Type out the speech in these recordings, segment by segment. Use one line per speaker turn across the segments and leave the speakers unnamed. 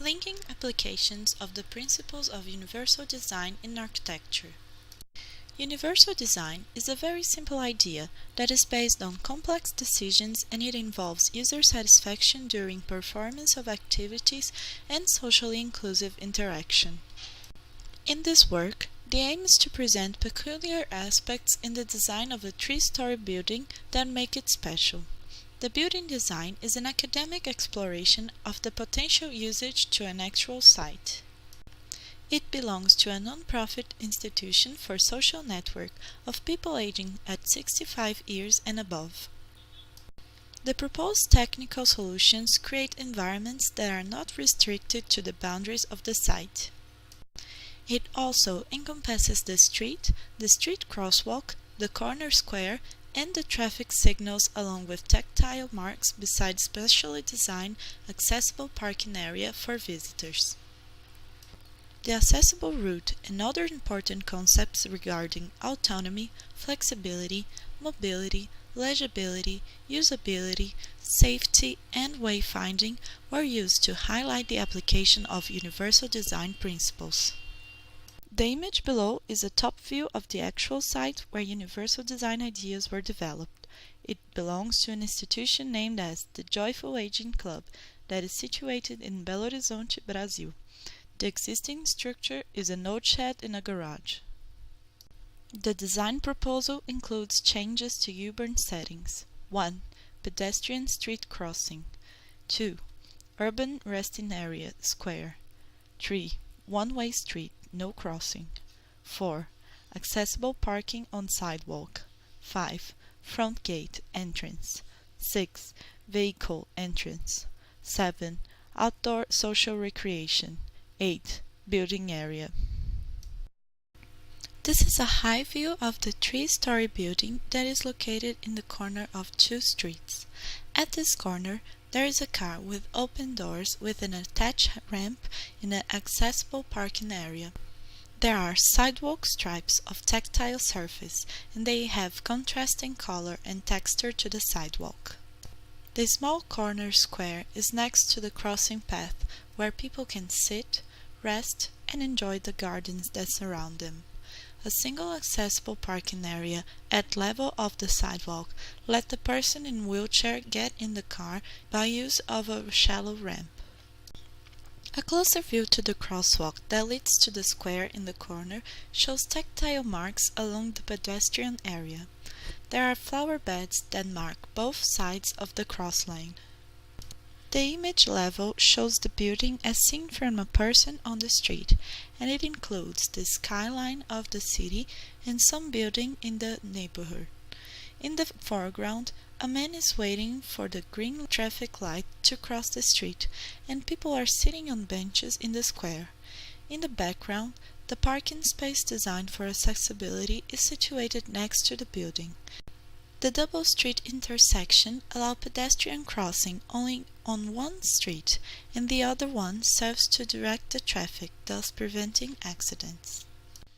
Linking applications of the principles of universal design in architecture. Universal design is a very simple idea that is based on complex decisions, and it involves user satisfaction during performance of activities and socially inclusive interaction. In this work, the aim is to present peculiar aspects in the design of a three-story building that make it special. The building design is an academic exploration of the potential usage to an actual site. It belongs to a non-profit institution for social network of people aging at 65 years and above. The proposed technical solutions create environments that are not restricted to the boundaries of the site. It also encompasses the street crosswalk, the corner square, and the traffic signals along with tactile marks besides specially designed accessible parking area for visitors. The accessible route and other important concepts regarding autonomy, flexibility, mobility, legibility, usability, safety, and wayfinding were used to highlight the application of universal design principles. The image below is a top view of the actual site where universal design ideas were developed. It belongs to an institution named as the Joyful Aging Club that is situated in Belo Horizonte, Brazil. The existing structure is an old shed in a garage. The design proposal includes changes to urban settings. 1. Pedestrian street crossing. 2. Urban resting area square. 3. One-way street, no crossing. 4. Accessible parking on sidewalk. 5. Front gate entrance. 6. Vehicle entrance. 7. Outdoor social recreation. 8. Building area. This is a high view of the three-story building that is located in the corner of two streets. At this corner, there is a car with open doors with an attached ramp in an accessible parking area. There are sidewalk stripes of tactile surface, and they have contrasting color and texture to the sidewalk. The small corner square is next to the crossing path, where people can sit, rest, and enjoy the gardens that surround them. A single accessible parking area at level of the sidewalk let the person in wheelchair get in the car by use of a shallow ramp. A closer view to the crosswalk that leads to the square in the corner shows tactile marks along the pedestrian area. There are flower beds that mark both sides of the cross lane. The image level shows the building as seen from a person on the street, and it includes the skyline of the city and some building in the neighborhood. In the foreground, a man is waiting for the green traffic light to cross the street, and people are sitting on benches in the square. In the background, the parking space designed for accessibility is situated next to the building. The double street intersection allows pedestrian crossing only on one street, and the other one serves to direct the traffic, thus preventing accidents.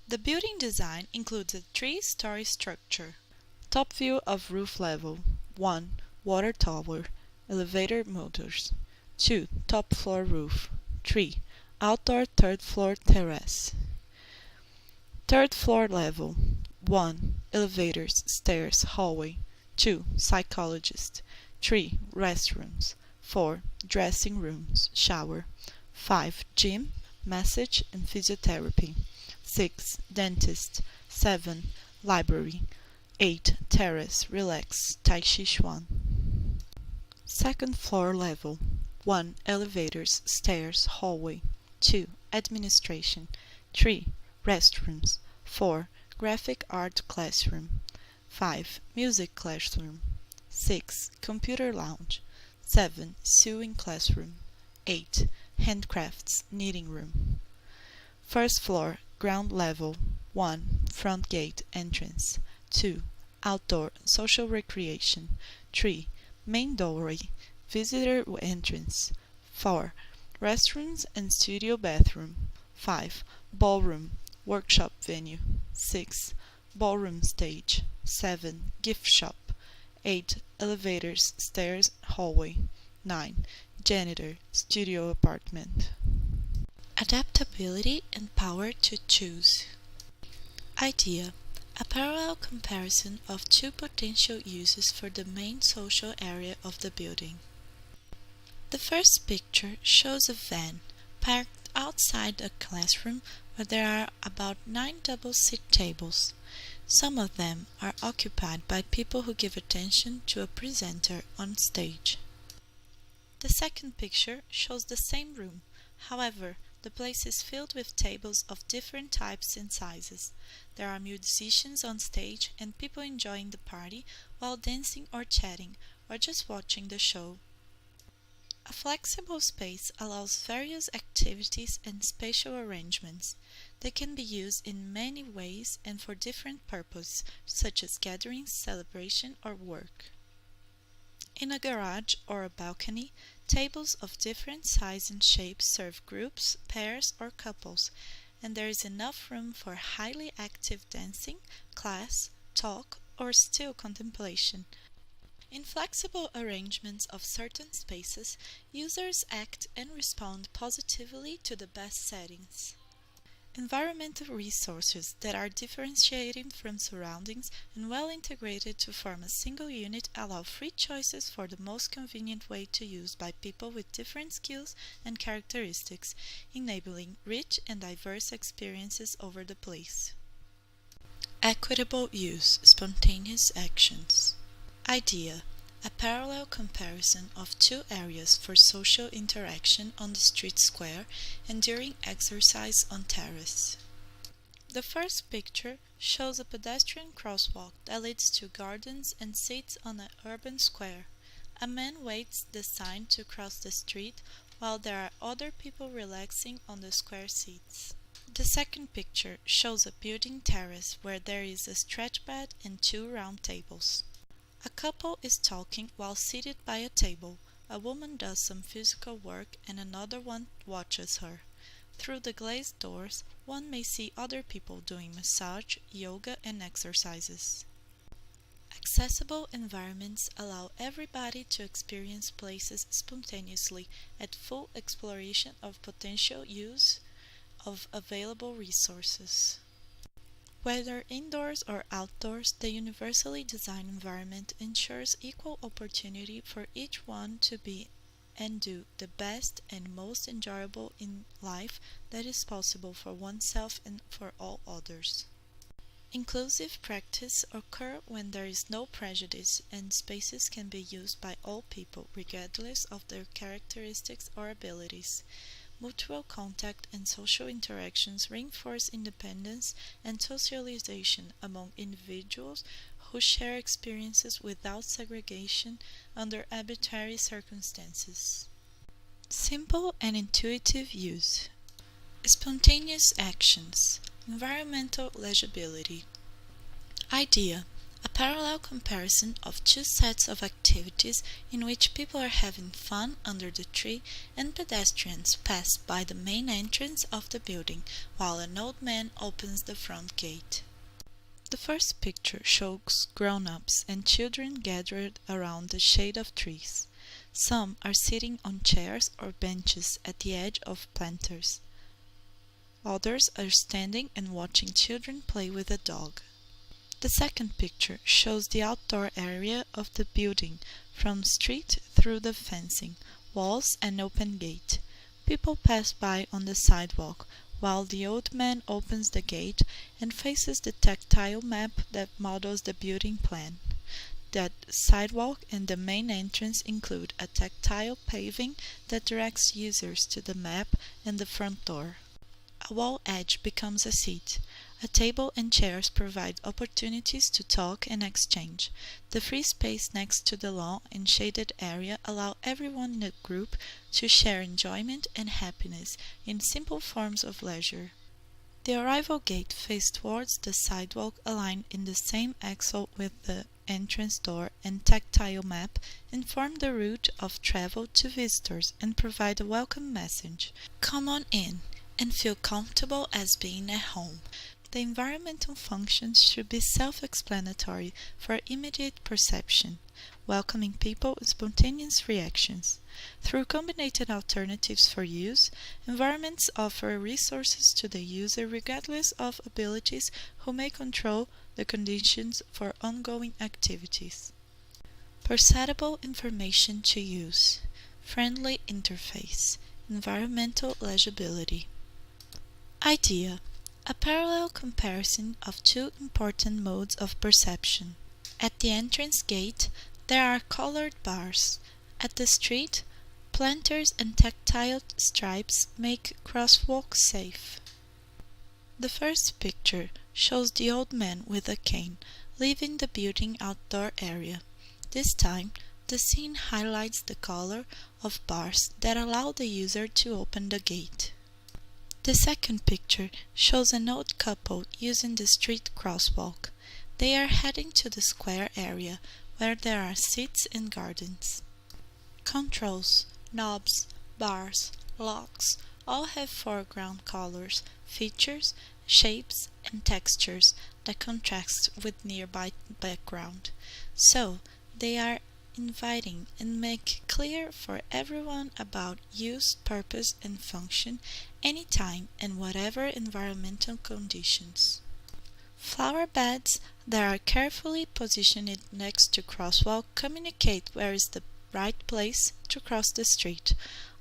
The building design includes a three-story structure. Top view of roof level. 1. Water tower, elevator motors. 2. Top floor roof. 3. Outdoor third floor terrace. Third floor level. 1. Elevators, stairs, hallway. 2. Psychologist. 3. Restrooms. 4. Dressing rooms, shower. 5. Gym, massage and physiotherapy. 6. Dentist. 7. Library. 8. Terrace, relax, Tai Chi Chuan. Second floor level. 1. Elevators, stairs, hallway. 2. Administration. 3. Restrooms. 4. Graphic art classroom. 5. Music classroom. 6. Computer lounge. 7. Sewing classroom. 8. Handcrafts knitting room. First floor, ground level. 1. Front gate entrance. 2. Outdoor social recreation. 3. Main doorway, visitor entrance. 4. Restrooms and studio bathroom. 5. Ballroom, workshop venue. 6. Ballroom stage. 7. Gift shop. 8. Elevators, stairs, hallway. 9. Janitor, studio apartment. Adaptability and power to choose. Idea: a parallel comparison of two potential uses for the main social area of the building. The first picture shows a van parked outside a classroom where there are about 9 double-seat tables. Some of them are occupied by people who give attention to a presenter on stage. The second picture shows the same room. However, the place is filled with tables of different types and sizes. There are musicians on stage and people enjoying the party while dancing or chatting or just watching the show. A flexible space allows various activities and spatial arrangements. They can be used in many ways and for different purposes, such as gatherings, celebration, or work. In a garage or a balcony, tables of different size and shape serve groups, pairs, or couples, and there is enough room for highly active dancing, class, talk, or still contemplation. In flexible arrangements of certain spaces, users act and respond positively to the best settings. Environmental resources that are differentiated from surroundings and well integrated to form a single unit allow free choices for the most convenient way to use by people with different skills and characteristics, enabling rich and diverse experiences over the place. Equitable use, spontaneous actions. Idea: a parallel comparison of two areas for social interaction on the street square and during exercise on terrace. The first picture shows a pedestrian crosswalk that leads to gardens and seats on an urban square. A man waits the sign to cross the street while there are other people relaxing on the square seats. The second picture shows a building terrace where there is a stretch bed and 2 round tables. A couple is talking while seated by a table. A woman does some physical work and another one watches her. Through the glazed doors, one may see other people doing massage, yoga, and exercises. Accessible environments allow everybody to experience places spontaneously at full exploration of potential use of available resources. Whether indoors or outdoors, the universally designed environment ensures equal opportunity for each one to be and do the best and most enjoyable in life that is possible for oneself and for all others. Inclusive practice occurs when there is no prejudice and spaces can be used by all people regardless of their characteristics or abilities. Mutual contact and social interactions reinforce independence and socialization among individuals who share experiences without segregation under arbitrary circumstances. Simple and intuitive use. Spontaneous actions. Environmental legibility. Idea: a parallel comparison of two sets of activities in which people are having fun under the tree and pedestrians pass by the main entrance of the building while an old man opens the front gate. The first picture shows grown-ups and children gathered around the shade of trees. Some are sitting on chairs or benches at the edge of planters. Others are standing and watching children play with a dog. The second picture shows the outdoor area of the building, from street through the fencing, walls and open gate. People pass by on the sidewalk, while the old man opens the gate and faces the tactile map that models the building plan. The sidewalk and the main entrance include a tactile paving that directs users to the map and the front door. A wall edge becomes a seat. A table and chairs provide opportunities to talk and exchange. The free space next to the lawn and shaded area allow everyone in the group to share enjoyment and happiness in simple forms of leisure. The arrival gate faces towards the sidewalk aligned in the same axle with the entrance door and tactile map inform the route of travel to visitors and provide a welcome message. Come on in and feel comfortable as being at home. The environmental functions should be self-explanatory for immediate perception, welcoming people with spontaneous reactions. Through combined alternatives for use, environments offer resources to the user regardless of abilities who may control the conditions for ongoing activities. Perceptible information to use. Friendly interface. Environmental legibility. Idea. A parallel comparison of two important modes of perception. At the entrance gate, there are colored bars. At the street, planters and tactile stripes make crosswalks safe. The first picture shows the old man with a cane leaving the building outdoor area. This time, the scene highlights the color of bars that allow the user to open the gate. The second picture shows an old couple using the street crosswalk. They are heading to the square area, where there are seats and gardens. Controls, knobs, bars, locks all have foreground colors, features, shapes, and textures that contrast with nearby background. So, they are inviting and make clear for everyone about use, purpose, and function anytime and whatever environmental conditions. Flower beds that are carefully positioned next to crosswalk communicate where is the right place to cross the street.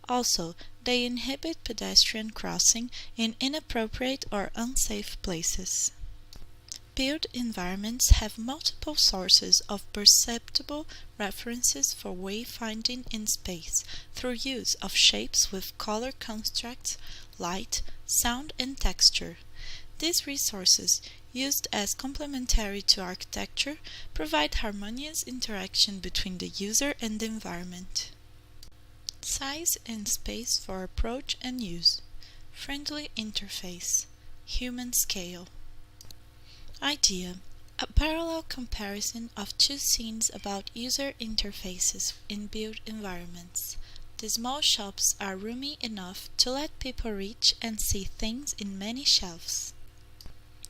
Also, they inhibit pedestrian crossing in inappropriate or unsafe places. Built environments have multiple sources of perceptible references for wayfinding in space through use of shapes with color constructs, light, sound, and texture. These resources, used as complementary to architecture, provide harmonious interaction between the user and the environment. Size and space for approach and use. Friendly interface. Human scale. Idea. A parallel comparison of two scenes about user interfaces in built environments. The small shops are roomy enough to let people reach and see things in many shelves.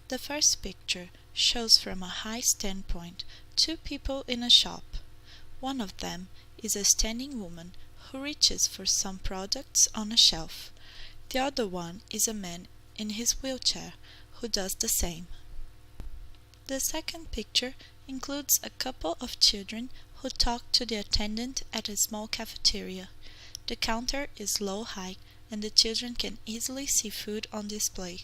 The first picture shows from a high standpoint two people in a shop. One of them is a standing woman who reaches for some products on a shelf. The other one is a man in his wheelchair who does the same. The second picture includes a couple of children who talk to the attendant at a small cafeteria. The counter is low-height and the children can easily see food on display.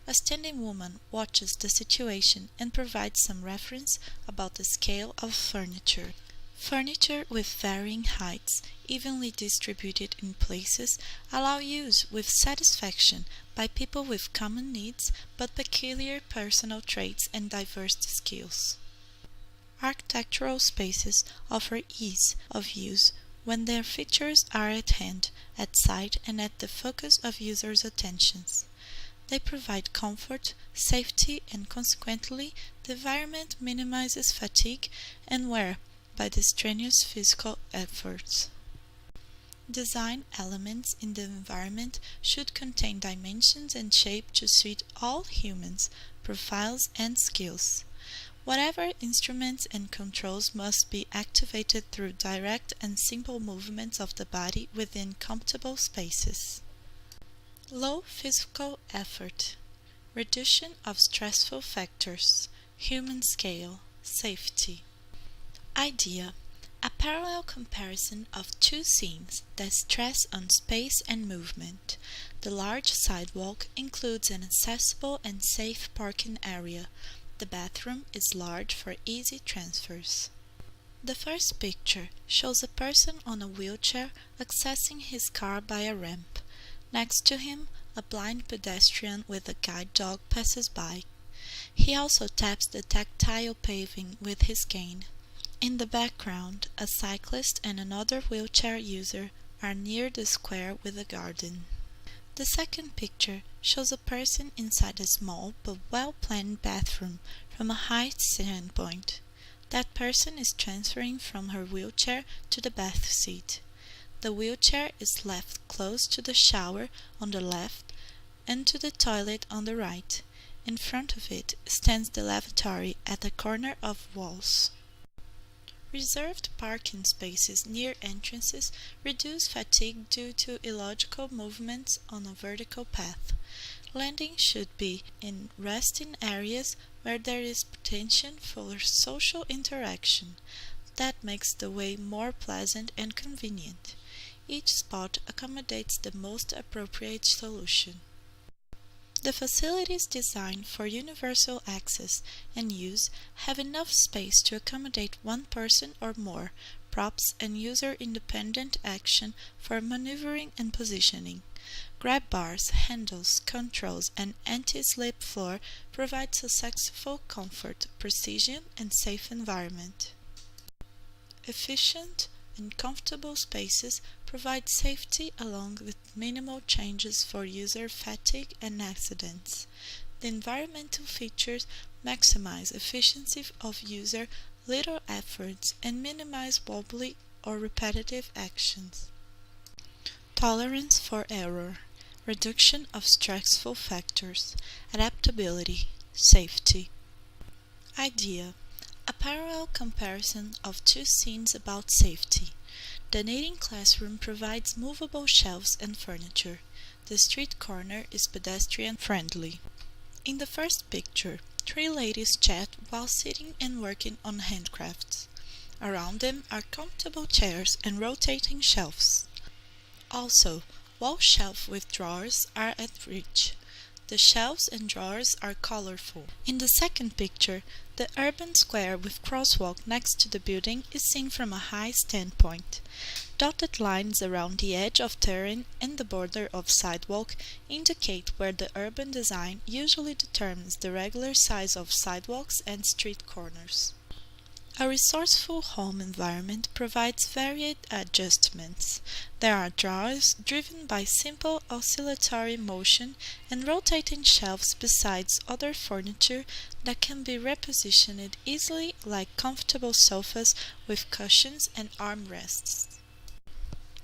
A standing woman watches the situation and provides some reference about the scale of furniture. Furniture with varying heights, evenly distributed in places, allow use with satisfaction by people with common needs but peculiar personal traits and diverse skills. Architectural spaces offer ease of use when their features are at hand, at sight, and at the focus of users' attentions. They provide comfort, safety, and consequently, the environment minimizes fatigue and wear by the strenuous physical efforts. Design elements in the environment should contain dimensions and shape to suit all humans, profiles, and skills. Whatever instruments and controls must be activated through direct and simple movements of the body within comfortable spaces. Low physical effort. Reduction of stressful factors. Human scale. Safety. Idea. A parallel comparison of two scenes that stress on space and movement. The large sidewalk includes an accessible and safe parking area. The bathroom is large for easy transfers. The first picture shows a person on a wheelchair accessing his car by a ramp. Next to him, a blind pedestrian with a guide dog passes by. He also taps the tactile paving with his cane. In the background, a cyclist and another wheelchair user are near the square with a garden. The second picture shows a person inside a small but well-planned bathroom from a high standpoint. That person is transferring from her wheelchair to the bath seat. The wheelchair is left close to the shower on the left and to the toilet on the right, In front of it stands the lavatory at the corner of walls. Reserved parking spaces near entrances reduce fatigue due to illogical movements on a vertical path. Landing should be in resting areas where there is potential for social interaction. That makes the way more pleasant and convenient. Each spot accommodates the most appropriate solution. The facilities designed for universal access and use have enough space to accommodate one person or more, props and user-independent action for maneuvering and positioning. Grab bars, handles, controls, and anti-slip floor provide successful comfort, precision, and safe environment. Efficient and comfortable spaces provide safety along with minimal changes for user fatigue and accidents. The environmental features maximize efficiency of user little efforts and minimize wobbly or repetitive actions. Tolerance for error, reduction of stressful factors, adaptability, safety. Idea: a parallel comparison of two scenes about safety. The knitting classroom provides movable shelves and furniture. The street corner is pedestrian friendly. In the first picture, three ladies chat while sitting and working on handcrafts. Around them are comfortable chairs and rotating shelves. Also, wall shelves with drawers are at reach. The shelves and drawers are colorful. In the second picture, the urban square with crosswalk next to the building is seen from a high standpoint. Dotted lines around the edge of terrain and the border of sidewalk indicate where the urban design usually determines the regular size of sidewalks and street corners. A resourceful home environment provides varied adjustments. There are drawers driven by simple oscillatory motion and rotating shelves besides other furniture that can be repositioned easily, like comfortable sofas with cushions and armrests.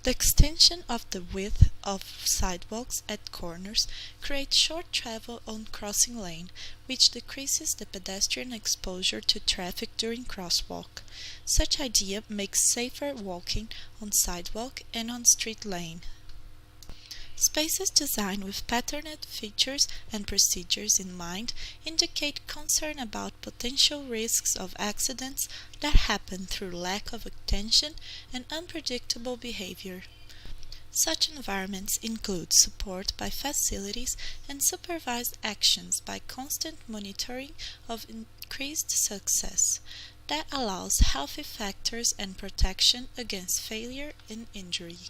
The extension of the width of sidewalks at corners creates short travel on crossing lane, which decreases the pedestrian exposure to traffic during crosswalk. Such idea makes safer walking on sidewalk and on street lane. Spaces designed with patterned features and procedures in mind indicate concern about potential risks of accidents that happen through lack of attention and unpredictable behavior. Such environments include support by facilities and supervised actions by constant monitoring of increased success that allows healthy factors and protection against failure and injury.